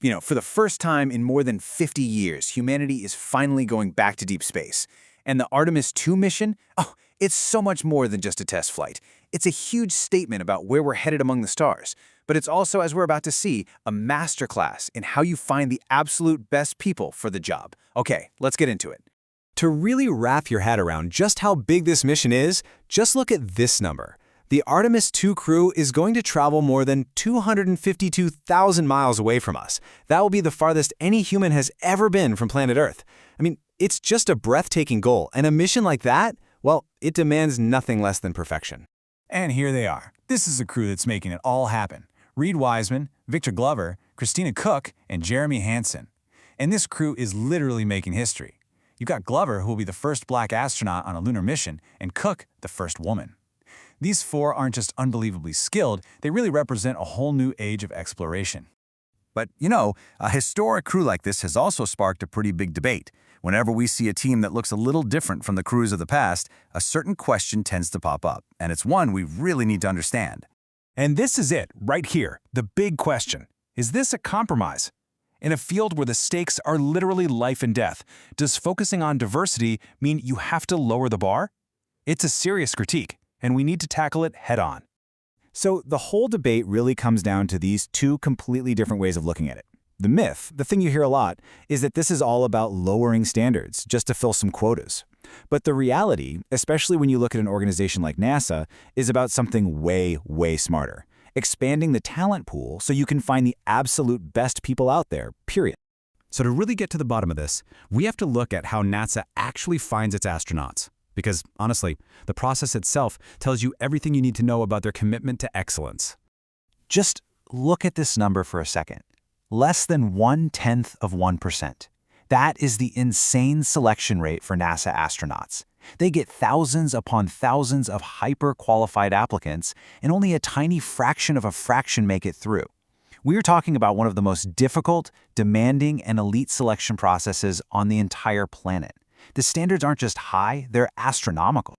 For the first time in more than 50 years, humanity is finally going back to deep space. And the Artemis 2 mission, it's so much more than just a test flight. It's a huge statement about where we're headed among the stars. But it's also, as we're about to see, a masterclass in how you find the absolute best people for the job. Okay, let's get into it. To really wrap your head around just how big this mission is, just look at this number. The Artemis 2 crew is going to travel more than 252,000 miles away from us. That will be the farthest any human has ever been from planet Earth. I mean, it's just a breathtaking goal, and a mission like that, well, it demands nothing less than perfection. And here they are. This is the crew that's making it all happen. Reed Wiseman, Victor Glover, Christina Cook, and Jeremy Hansen. And this crew is literally making history. You've got Glover, who will be the first black astronaut on a lunar mission, and Cook, the first woman. These four aren't just unbelievably skilled, they really represent a whole new age of exploration. But, a historic crew like this has also sparked a pretty big debate. Whenever we see a team that looks a little different from the crews of the past, a certain question tends to pop up, and it's one we really need to understand. And this is it, right here, the big question. Is this a compromise? In a field where the stakes are literally life and death, does focusing on diversity mean you have to lower the bar? It's a serious critique, and we need to tackle it head-on. So the whole debate really comes down to these two completely different ways of looking at it. The myth, the thing you hear a lot, is that this is all about lowering standards just to fill some quotas. But the reality, especially when you look at an organization like NASA, is about something way, way smarter. Expanding the talent pool so you can find the absolute best people out there, period. So to really get to the bottom of this, we have to look at how NASA actually finds its astronauts. Because, honestly, the process itself tells you everything you need to know about their commitment to excellence. Just look at this number for a second. Less than 0.1%. That is the insane selection rate for NASA astronauts. They get thousands upon thousands of hyper-qualified applicants, and only a tiny fraction of a fraction make it through. We are talking about one of the most difficult, demanding, and elite selection processes on the entire planet. The standards aren't just high, they're astronomical.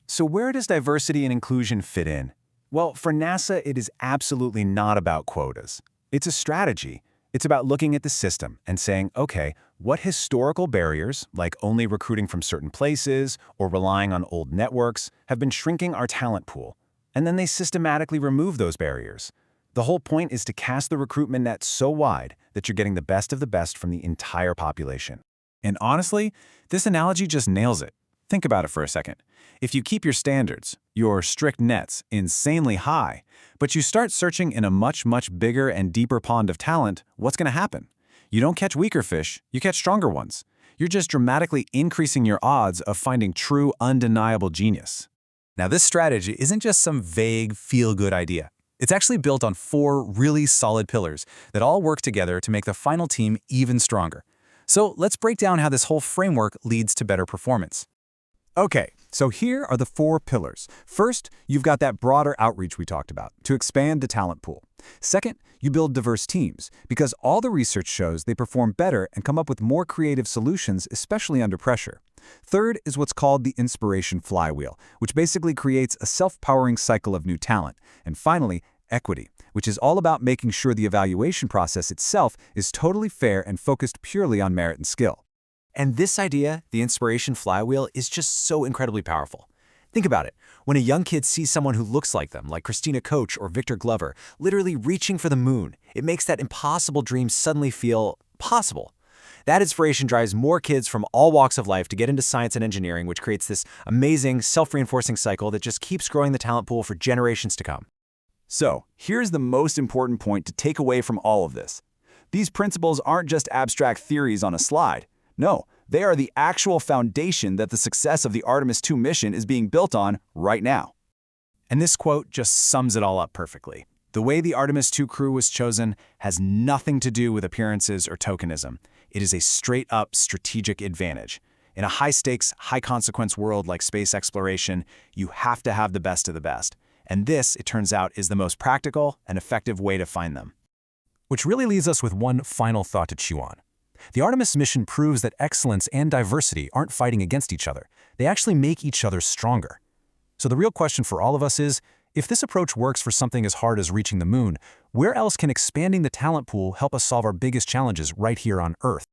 So where does diversity and inclusion fit in? Well, for NASA, it is absolutely not about quotas. It's a strategy. It's about looking at the system and saying, okay, what historical barriers, like only recruiting from certain places or relying on old networks, have been shrinking our talent pool? And then they systematically remove those barriers. The whole point is to cast the recruitment net so wide that you're getting the best of the best from the entire population. And honestly, this analogy just nails it. Think about it for a second. If you keep your standards, your strict nets, insanely high, but you start searching in a much, much bigger and deeper pond of talent, what's going to happen? You don't catch weaker fish, you catch stronger ones. You're just dramatically increasing your odds of finding true, undeniable genius. Now, this strategy isn't just some vague, feel-good idea. It's actually built on 4 really solid pillars that all work together to make the final team even stronger. So let's break down how this whole framework leads to better performance. Okay, so here are the 4 pillars. First, you've got that broader outreach we talked about, to expand the talent pool. Second, you build diverse teams, because all the research shows they perform better and come up with more creative solutions, especially under pressure. Third is what's called the inspiration flywheel, which basically creates a self-powering cycle of new talent. And finally, equity, which is all about making sure the evaluation process itself is totally fair and focused purely on merit and skill. And this idea, the inspiration flywheel, is just so incredibly powerful. Think about it. When a young kid sees someone who looks like them, like Christina Koch or Victor Glover, literally reaching for the moon, it makes that impossible dream suddenly feel possible. That inspiration drives more kids from all walks of life to get into science and engineering, which creates this amazing, self-reinforcing cycle that just keeps growing the talent pool for generations to come. So, here's the most important point to take away from all of this. These principles aren't just abstract theories on a slide. No, they are the actual foundation that the success of the Artemis 2 mission is being built on right now. And this quote just sums it all up perfectly. The way the Artemis 2 crew was chosen has nothing to do with appearances or tokenism. It is a straight-up strategic advantage. In a high-stakes, high-consequence world like space exploration, you have to have the best of the best. And this, it turns out, is the most practical and effective way to find them. Which really leaves us with one final thought to chew on. The Artemis mission proves that excellence and diversity aren't fighting against each other. They actually make each other stronger. So the real question for all of us is If this approach works for something as hard as reaching the moon, where else can expanding the talent pool help us solve our biggest challenges right here on Earth?